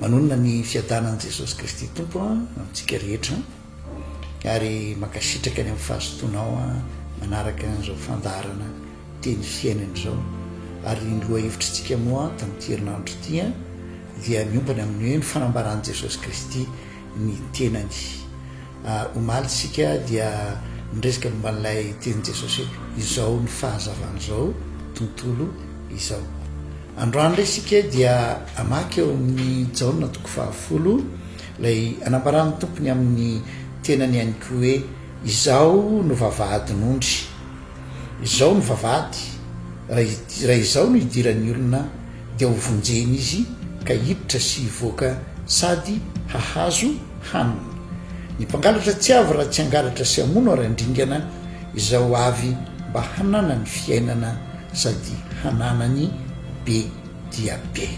manonona ny fiadanan'i Jesosy Kristy tompo amintsika rehetra ary makasitraka any amin'ny fahazotoanao manaraka an'izao fandarana teny fiainana izao. Ary ny loha hevitritsika moa tamin'ity herinandro ity dia miompana amin'ny hoe ny fanambaran'i Jesosy Kristy ny tenany. Omaly isika dia miresaka momba n'ilay tenin' Jesosy hoe izao ny fahazavan'izao tontolo izao. Androany indray isika dia amaky eo amin'ny Jaona 10 ilay anambaran'ny tompony amin'ny tenany ihany koa hoe izao no vavahadin'ondry, izao no vavahady, raha izao no hidiran'ny olona dia ho vonjeny izy ka hiditra sy hivoaka sady hahazo hanina. Ny mpangalatra tsy avy raha tsy hangalatra sy hamono ary handringana izao avy mba hanana ny fiainana sady hananany be dia be.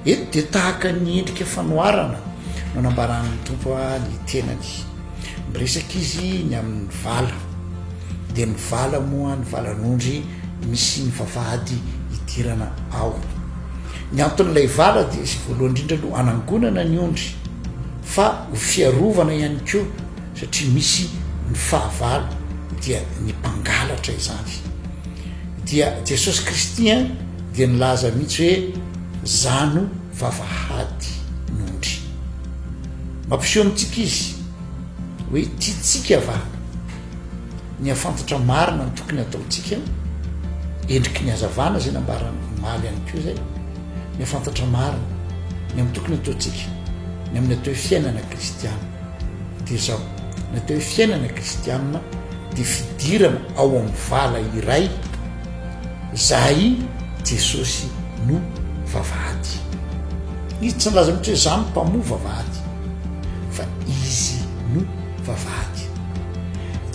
Eto dia tahaka ny endrika fanoharana no nambaran'ny tompo ny tenany. Miresaka izy ny amin'ny vala, dia ny vala moa ny valan'ondry misy ny vavahady hidirana ao. Ny anton'ilay vala dia sy voalohany indrindra no anangonana ny ondry fa ho fiarovana ihany koa satria misy ny fahavalo dia ny mpangalatra izany. Dia Jesosy Kristy dia nilaza mihitsy hoe zano vavahady n'ondry. Mampiseho amintsika izy hoe tiatsika va ny afantatra marina ny tokony ataontsika, endriky ny hazavana zay nambarany maly ihany koa zay, ny afantatra marina ny amin'ny tokony ataontsika ny amin'ny atao hoe fiainana kristiana dia zao ny atao hoe fiainana kristiana dia fidirana ao amin'ny vala iray zay Jesosy no vavahady. Izy tsy nilaza mihitsy hoe zany mpamoa vavahady fa izy no vavahady.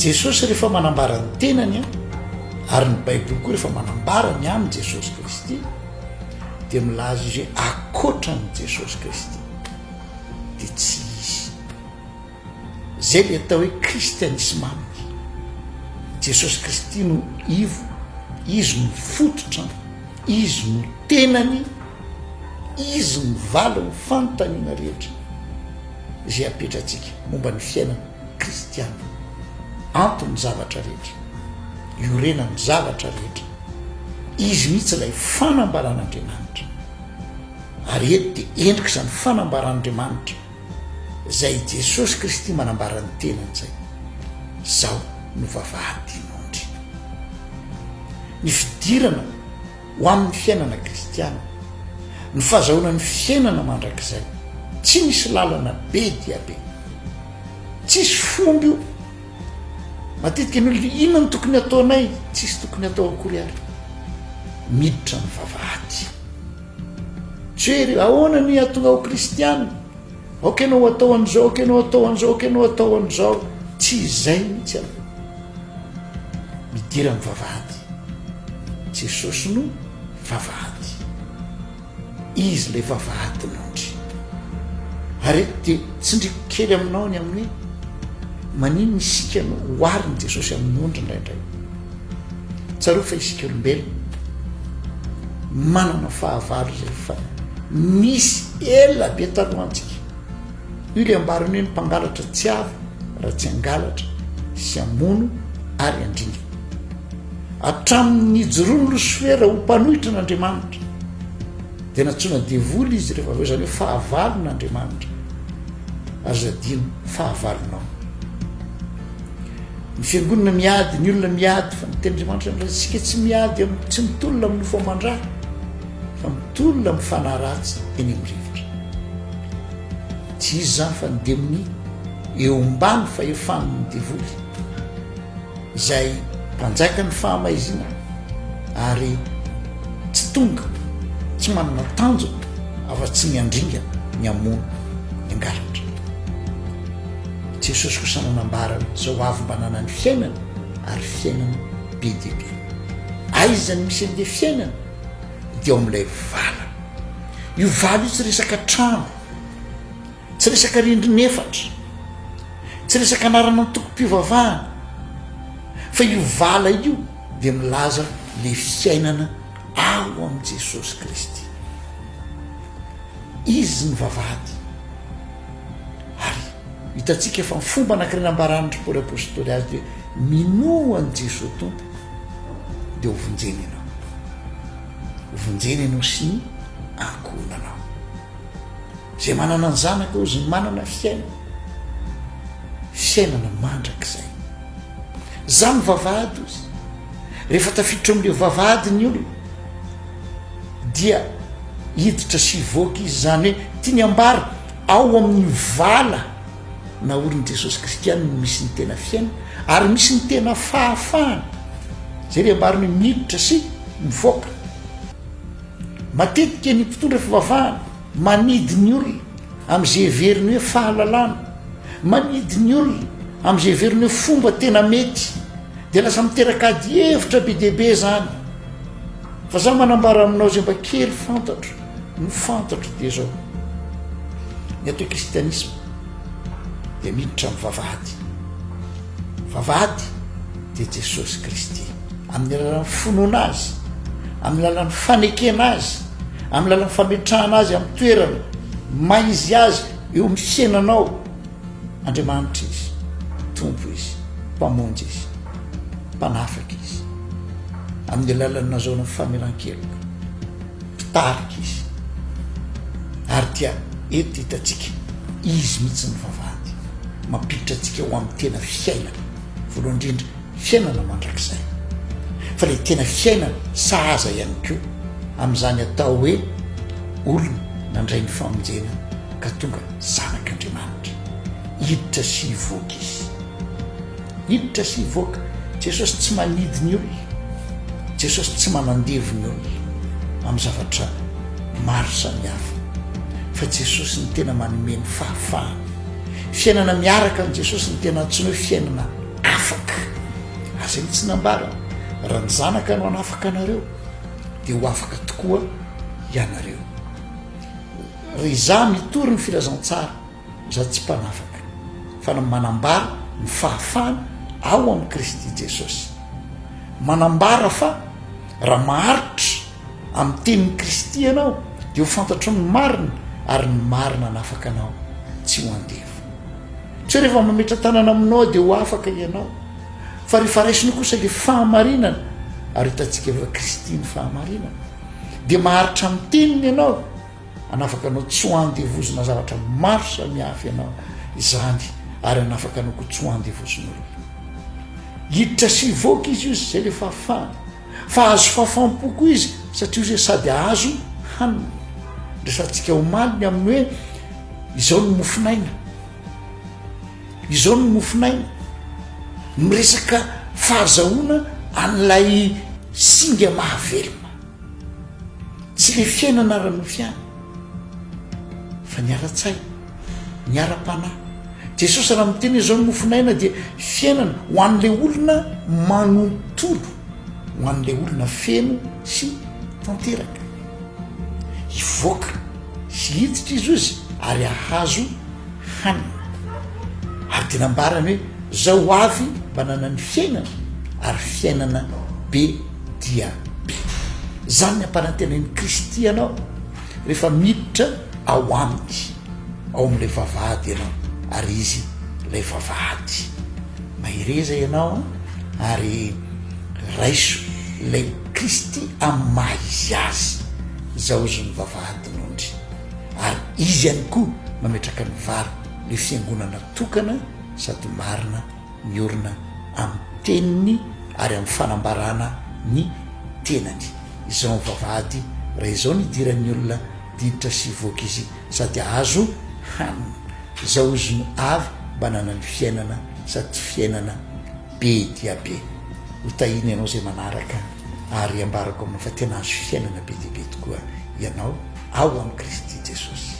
Jesosy rehefa manambara ny tenany ary ny Baiboly koa rehefa manambara ny aminy Jesosy Kristy dia milaza izy hoe akoatran'i Jesosy Kristy dia tsy izy. Zay le atao hoe kristianisma aminy. Jesosy Kristy no ivo, izy no fototra, izy no tenany, izy ny vala ny fanontaniana rehetra izay apetratsika momba ny fiainana kristiana. Antony zavatra rehetra, iorenany zavatra rehetra, izy mihitsy ilay fanambaran'Andriamanitra. Ary eto dia endrika izany fanambaran'Andriamanitra zay Jesosy Kristy manambarany tenany zay, zao no vavahadin'ondry. Ny fidirana ho amin'ny fiainana kristiana, ny fahazahoana ny fiainana mandrakizay tsy misy lalana be dia be, tsisy fomby io. Matetika ny olona inona ny tokony ataonay, tsisy tokony atao akory ary, miditra ny vavahady. Tsy hoe ahoana ny atonga ho kristiana, aoka ianao atao an'izao, aoka ianao atao an'izao, aoka ianao atao an'izao, tsy izay mihitsy ary. Midira ny vavahady, Jesosy no vavahady, izy ilay vavahadin'ondry. Ary eto dia tsindriko kely aminao ny amin'ny hoe manino isika no hoariny Jesosy amin'ny ondry indraindray. Tsarao fa isika olombelona manana fahavalo zay fa misy ela be talohantsika. Io le ambarany hoe ny mpangalatra tsy avy raha tsy hangalatra sy hamono ary handringa. Hatramin'ny jorono Losifera ho mpanohitra n'Andriamanitra dia natsoina devoly izy rehefa hoe zany hoe fahavalon'Andriamanitra, ary zadino fahavalonao. Ny fiangonana miady, ny olona miady, fa niten'Andriamanitra isika tsy miady, tsy mitolona amin'ny nofo aman-drà fa mitolona amin'ny fanahy ratsy eny amin'ny rivotra. Tsy izy zany fa nydeminy eo ambany fahefan'ny devoly izay mpanjaka ny fahamaizina ary tsy tonga, tsy manana tanjo afa-tsy ny andringa, ny amono, ny angalatra. Jesosy kosa nanambara zao avy mba nana ny fiainana ary fiainana be dia be. Aizany misy an'ilay fiainana dia ao amin'ilay vala. Io vala io tsy resaka trano, tsy resaka rindrin'efatra, tsy resaka anarana ny tokom-pivavahana, fa io vala io dia milaza le fiainana ao amin'i Jesosy Kristy. izy ny vavahady ary hitantsika efa fomba anankirenambaranitry por apôstôly azy de minoany jesosy tompo de hovonjeny ianao hovonjeny ianao sy ny ankonanao zay manana ny zanaka ozy ny manana fiainana mandrak'izay za ny vavahady ozy rehefa tafiditra am'le vavahady ny olona dia hiditra sy voaka izy zany hoe tiany ambara ao amin'ny vala na orin' jesosy kristianina misy ny tena fiaina ary misy ny tena fahafahana zay le ambariny hoe miditra sy mivoaka matetika ny mpitondra fivavahana manidy ny olona am'izay heveriny hoe fahalalana manidy ny olona am'izay heveriny hoe fomba tena mety de lasa miteraka ady hevitra be dehibe zany fa za manambara aminao zay mba kely fantatro no fantatro de zao ny atao kristianisme de miditra amin'ny vavahady de jesosy kristy amin'ny alalan'ny finoana azy amin'ny alalan'ny fanekena azy amin'ny alalan'ny fametrahana azy amin'ny toerana maizy azy eo amin'ny fiainanao andriamanitra izy tompo izy mpamonjy izy mpanafaka izy amin'ny alalan'ny nazaona ny famelan-keloka mpitarika izy ary dia eto hitatsika izy mihitsy ny vavahady mampiditra atsika ho amin'ny tena fiainana voalohany indrindra fiainana mandrak'izay fa le tena fiainana sahaza ihany ko amin'izany atao hoe olona nandray ny famonjena ka tonga zanak'andriamanitra hiditra sy hivoaka izy hiditra sy hivoaka jesosy tsy manidy ny olona jesosy tsy manandevo ny olona amin'ny zavatra maro samihafa fa jesosy ny tena manome ny fahafahana fiainana miaraka n' jesosy ny tena antsony hoe fiainana afaka aza ny tsy nambara raha ny zanaka no anafaka anareo de ho afaka tokoa ianareo ry za mitory ny filazantsara za tsy mpanafaka fa na manambara ny fahafahana ao amin'ny kristy jesosy manambara fa raha maharitra amin'ny tenin'ny kristy ianao de ho fantatro ny marina ary ny marina anafaka anao tsy ho andevo tsy rehefa mametra tanana aminao de ho afaka ianao fa rehefa raisiny kosa le fahamarinana ary hitantsika efa kristy ny fahamarinana de maharitra amin'ny teniny ianao anafaka anao tsy ho andevozona zavatra maro samihafa ianao izany ary anafaka anao ko tsy ho andevozon'olona hiditra sy voaka izy io zay le fahafahana fa azo fahafampoko izy satria zay sady azo hanina resantsika homaliny amin'ny hoe izao no mofinaina izao no mofinaina miresaka fahazahoana an'ilay singa mahavelona tsy le fiainana ranofiana fa niara-tsay niara-panahy jesosy raha miteny izao no mofinaina dia fiainana ho an'le olona manontolo ho an'le olona feno sy tanteraka hivoaka sy hiditra izy ozy ary ahazo hanina ary tena ambarany hoe zao avy manana ny fiainana ary fiainana be dia be zany ny ampanantenan'ny kristy ianao rehefa miditra ao aminy ao amin'ilay vavahady ianao ary izy lay vavahady mahireza ianao ary raiso lay kristy amin'ny maha izy azy zao izy ny vavahady nondry ary izy ihany koa mametraka ny vary le fiangonana tokana sady marina miorina amin'ny teniny ary amin'ny fanambarana ny tenany izao ny vavahady raha izao ny idiran'ny olona diditra sy voaka izy sady azo hanina zao izy no avy banana ny fiainana sady fiainana be dia be hotahiny ianao zay manaraka ary ambarako amin'ny fa tena azo fiainana be dia be tokoa ianao ao amin'ny kristy jesosy